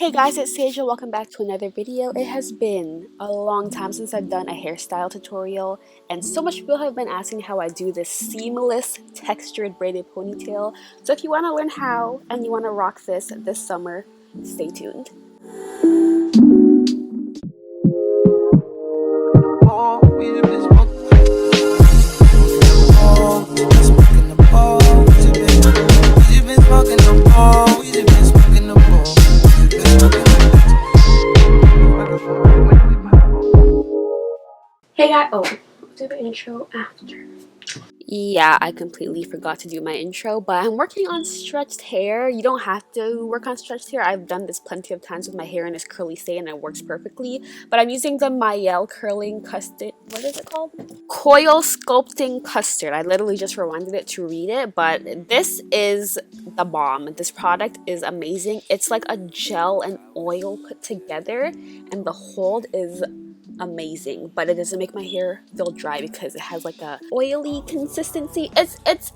Hey guys, it's Sage and welcome back to another video. It has been a long time since I've done a hairstyle tutorial, and so much people have been asking how I do this seamless textured braided ponytail. So if you want to learn how and you want to rock this summer, stay tuned. Hey guys, I'll do the intro after. Yeah, I completely forgot to do my intro, but I'm working on stretched hair. You don't have to work on stretched hair. I've done this plenty of times with my hair in this curly stay and it works perfectly. But I'm using the Mielle curling custard, what is it called? Coil sculpting custard. I literally just rewinded it to read it, but this is the bomb. This product is amazing. It's like a gel and oil put together, and the hold is amazing, but it doesn't make my hair feel dry because it has like a oily consistency.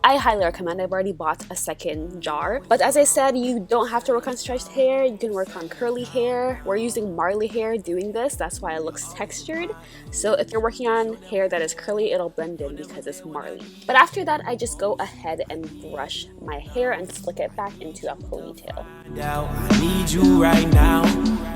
I highly recommend. I've already bought a second jar, but as I said, you don't have to work on stretched hair. You can work on curly hair. We're using marley hair doing this, that's why it looks textured. So if you're working on hair that is curly, it'll blend in because it's marley. But after that, I just go ahead and brush my hair and slick it back into a ponytail. I need you right now,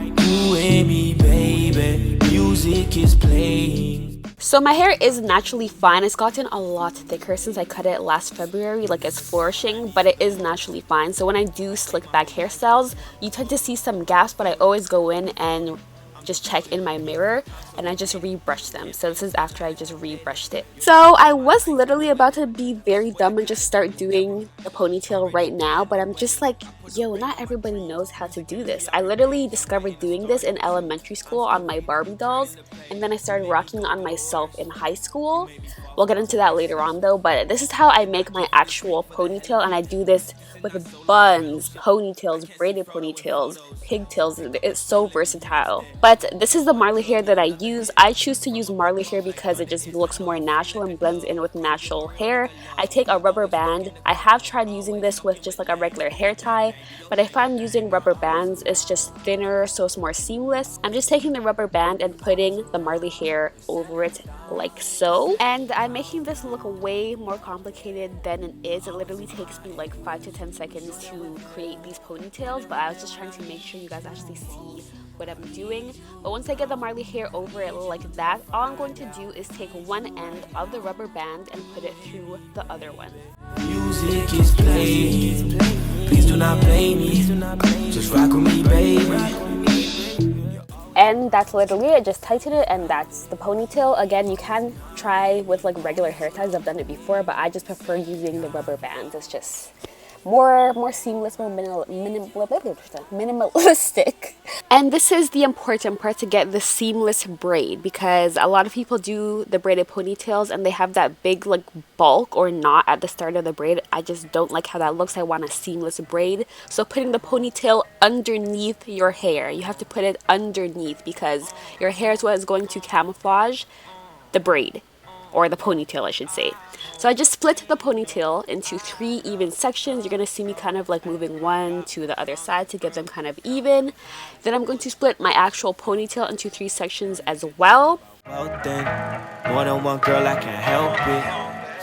you and me, baby. Music is playing. So my hair is naturally fine. It's gotten a lot thicker since I cut it last February. Like, it's flourishing, but it is naturally fine. So when I do slick back hairstyles, you tend to see some gaps, but I always go in and just check in my mirror and I just rebrush them. So this is after I just rebrushed it. So I was literally about to be very dumb and just start doing the ponytail right now, but I'm just like, yo, not everybody knows how to do this. I literally discovered doing this in elementary school on my Barbie dolls, and then I started rocking on myself in high school. We'll get into that later on though, but this is how I make my actual ponytail, and I do this with buns, ponytails, braided ponytails, pigtails. It's so versatile. But this is the marley hair that I use. I choose to use marley hair because it just looks more natural and blends in with natural hair. I take a rubber band. I have tried using this with just like a regular hair tie, but I find using rubber bands is just thinner, so it's more seamless. I'm just taking the rubber band and putting the marley hair over it like so. And I'm making this look way more complicated than it is. It literally takes me like 5 to 10 seconds to create these ponytails, but I was just trying to make sure you guys actually see what I'm doing. But once I get the marley hair over it like that, all I'm going to do is take one end of the rubber band and put it through the other one. Music is playing. Please do not blame me. Just rock with me, baby. And that's literally it. Just tighten it and that's the ponytail. Again, you can try with like regular hair ties. I've done it before, but I just prefer using the rubber bands. It's just more seamless, more minimalistic. And this is the important part, to get the seamless braid, because a lot of people do the braided ponytails and they have that big like bulk or knot at the start of the braid. I just don't like how that looks. I want a seamless braid. So putting the ponytail underneath your hair, you have to put it underneath because your hair is what is going to camouflage the braid, or the ponytail I should say. So I just split the ponytail into 3 even sections. You're going to see me kind of like moving one to the other side to get them kind of even. Then I'm going to split my actual ponytail into 3 sections as well. Well then, more than one girl, I can't help it.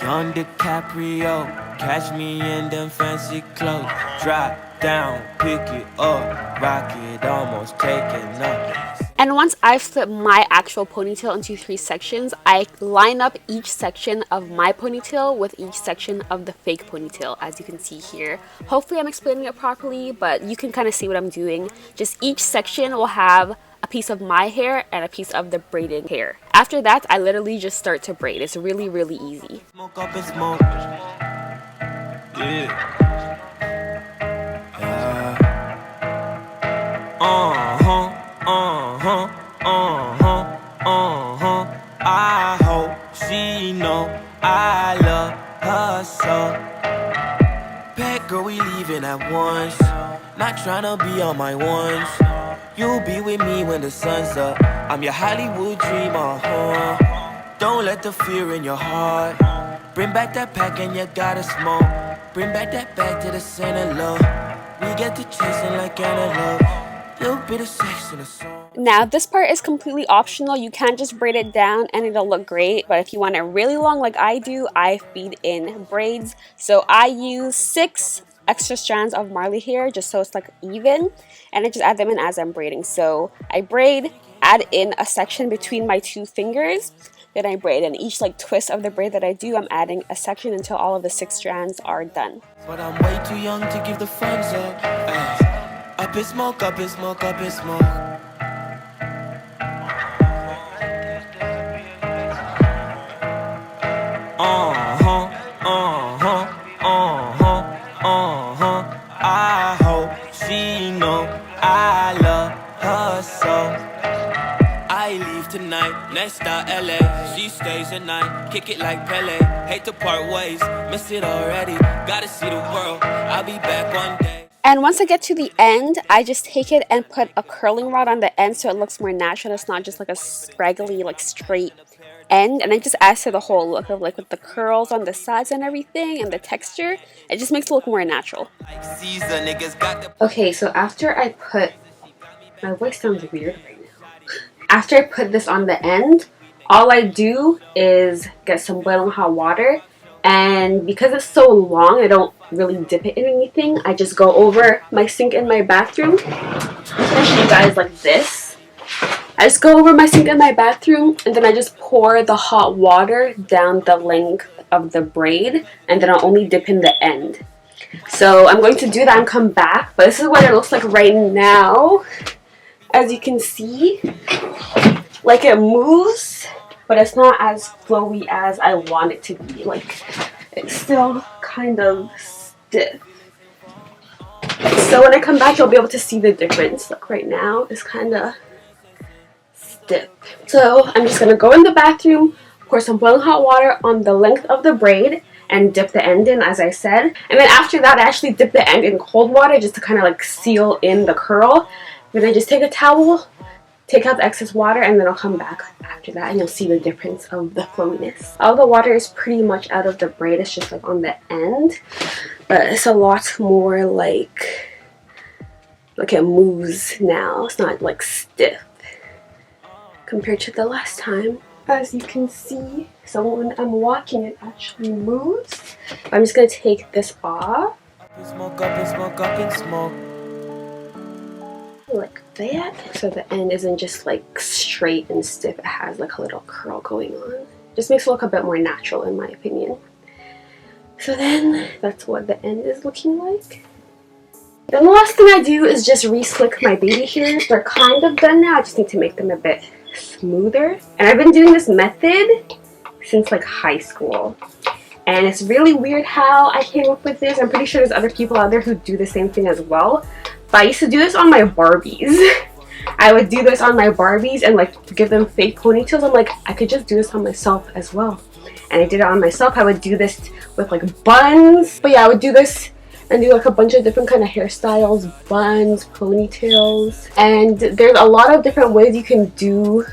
Young DiCaprio, catch me in them fancy clothes. Drop down, pick it up, rock it, almost taking up. And once I've split my actual ponytail into 3 sections, I line up each section of my ponytail with each section of the fake ponytail, as you can see here. Hopefully I'm explaining it properly, but you can kind of see what I'm doing. Just each section will have a piece of my hair and a piece of the braided hair. After that, I literally just start to braid. It's really, really easy. Smoke up and smoke. Yeah. I hope she know I love her so. Bad girl, we leaving at once. Not tryna be on my ones. You'll be with me when the sun's up. I'm your Hollywood dreamer, Don't let the fear in your heart. Bring back that pack and you gotta smoke. Bring back that bag to the center, love. We get to chasing like antelope. Little bit of sex in a song. Now this part is completely optional. You can just braid it down and it'll look great, but if you want it really long like I do, I feed in braids. So I use 6 extra strands of Marley hair just so it's like even, and I just add them in as I'm braiding. So I braid, add in a section between my 2 fingers, then I braid, and each like twist of the braid that I do, I'm adding a section until all of the 6 strands are done. But I'm way too young to give the friends up. Up in smoke, up in smoke, up in smoke. I hope she know I love her so. I leave tonight, next stop LA. She stays at night, kick it like Pele. Hate to part ways, miss it already. Gotta see the world, I'll be back one day. And once I get to the end, I just take it and put a curling rod on the end so it looks more natural. It's not just like a scraggly, like straight end. And it just adds to the whole look of like with the curls on the sides and everything and the texture. It just makes it look more natural. Okay, so after I put... My voice sounds weird right now. After I put this on the end, all I do is get some boiling hot water. And because it's so long, I don't really dip it in anything. I just go over my sink in my bathroom. I'm gonna show you guys like this. I just go over my sink in my bathroom, and then I just pour the hot water down the length of the braid, and then I'll only dip in the end. So I'm going to do that and come back, but this is what it looks like right now. As you can see, like it moves, but it's not as flowy as I want it to be. Like, it's still kind of stiff. So when I come back, you'll be able to see the difference. Like right now, it's kind of stiff. So I'm just gonna go in the bathroom, pour some boiling hot water on the length of the braid, and dip the end in, as I said. And then after that, I actually dip the end in cold water just to kind of like seal in the curl. Then I just take a towel, take out the excess water, and then I'll come back after that and you'll see the difference of the flowiness. All the water is pretty much out of the braid, it's just like on the end, but it's a lot more like it moves now. It's not like stiff compared to the last time, as you can see. So when I'm walking, it actually moves. I'm just gonna take this off. Smoke up and smoke up and smoke. Like that, so the end isn't just like straight and stiff, it has like a little curl going on. Just makes it look a bit more natural in my opinion. So then that's what the end is looking like. Then the last thing I do is just re-slick my baby hairs. They're kind of done now, I just need to make them a bit smoother. And I've been doing this method since like high school. And it's really weird how I came up with this. I'm pretty sure there's other people out there who do the same thing as well. But I used to do this on my Barbies. I would do this on my Barbies and like give them fake ponytails. I'm like, I could just do this on myself as well. And I did it on myself. I would do this with like buns. But yeah, I would do this and do like a bunch of different kind of hairstyles, buns, ponytails. And there's a lot of different ways you can do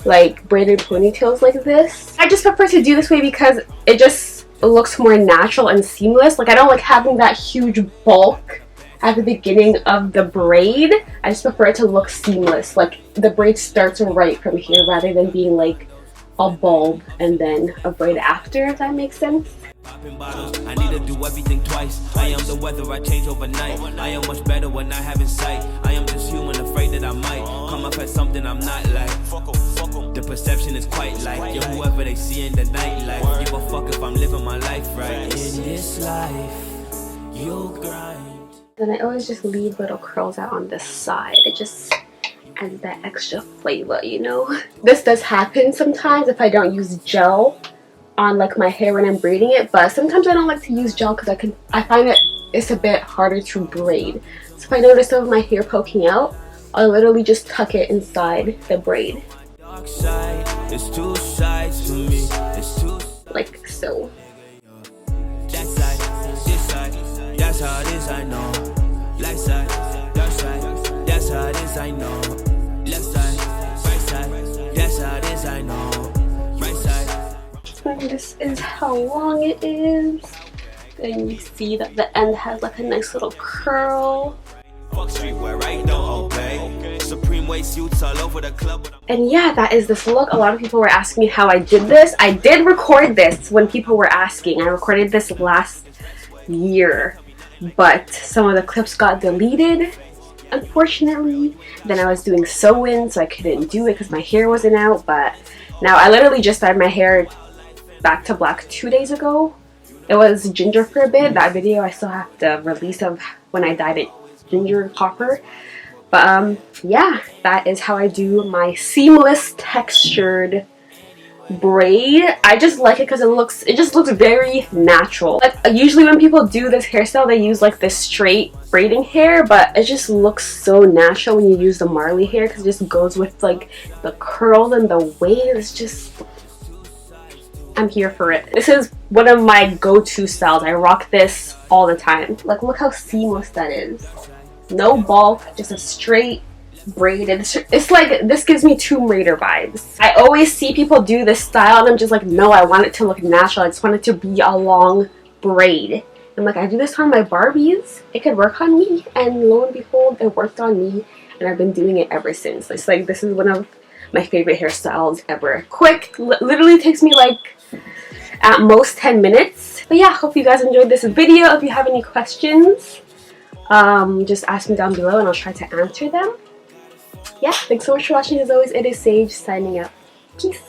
like braided ponytails like this. I just prefer to do this way because it just looks more natural and seamless. Like I don't like having that huge bulk at the beginning of the braid. I just prefer it to look seamless. Like the braid starts right from here rather than being like a bulb and then a braid after, if that makes sense. I need to do everything twice. I am the weather, I change overnight. I am much better when I have in sight. I am just human, afraid that I might come up as something I'm not like. The perception is quite like you're whoever they see in the nightlife. Give a fuck if I'm living my life right. In this life, you'll grind. Then I always just leave little curls out on the side. It just adds that extra flavor, you know? This does happen sometimes if I don't use gel on like my hair when I'm braiding it, but sometimes I don't like to use gel because I find that it's a bit harder to braid. So if I notice some of my hair poking out, I'll literally just tuck it inside the braid. It's two sides to me. It's two. Like so. That side, this side, that's how it is, I know. Left side, dark side, that's how it is, I know. Left side, right side, that's how it is, I know. Right side. And this is how long it is. And you see that the end has like a nice little curl. Fuck streetwear, I don't obey. Supreme weight suits all over the club. And yeah, that is this look. A lot of people were asking me how I did this. I did record this when people were asking. I recorded this last year, but some of the clips got deleted, unfortunately. Then I was doing sew-in, so I couldn't do it because my hair wasn't out. But now I literally just dyed my hair back to black 2 days ago. It was ginger for a bit. That video I still have the release of when I dyed it ginger copper. But yeah, that is how I do my seamless textured braid. I just like it because it just looks very natural. Like usually when people do this hairstyle, they use like this straight braiding hair, but it just looks so natural when you use the Marley hair because it just goes with like the curls and the wave. It's just, I'm here for it. This is one of my go-to styles. I rock this all the time. Like, look how seamless that is. No bulk, just a straight braided. It's like, this gives me Tomb Raider vibes. I always see people do this style and I'm just like, no, I want it to look natural. I just want it to be a long braid. I'm like, I do this on my Barbies. It could work on me. And lo and behold, it worked on me. And I've been doing it ever since. It's like, this is one of my favorite hairstyles ever. Quick, literally takes me like at most 10 minutes. But yeah, hope you guys enjoyed this video. If you have any questions, just ask me down below and I'll try to answer them. Yeah, thanks so much for watching. As always, it is Sage signing out. Peace.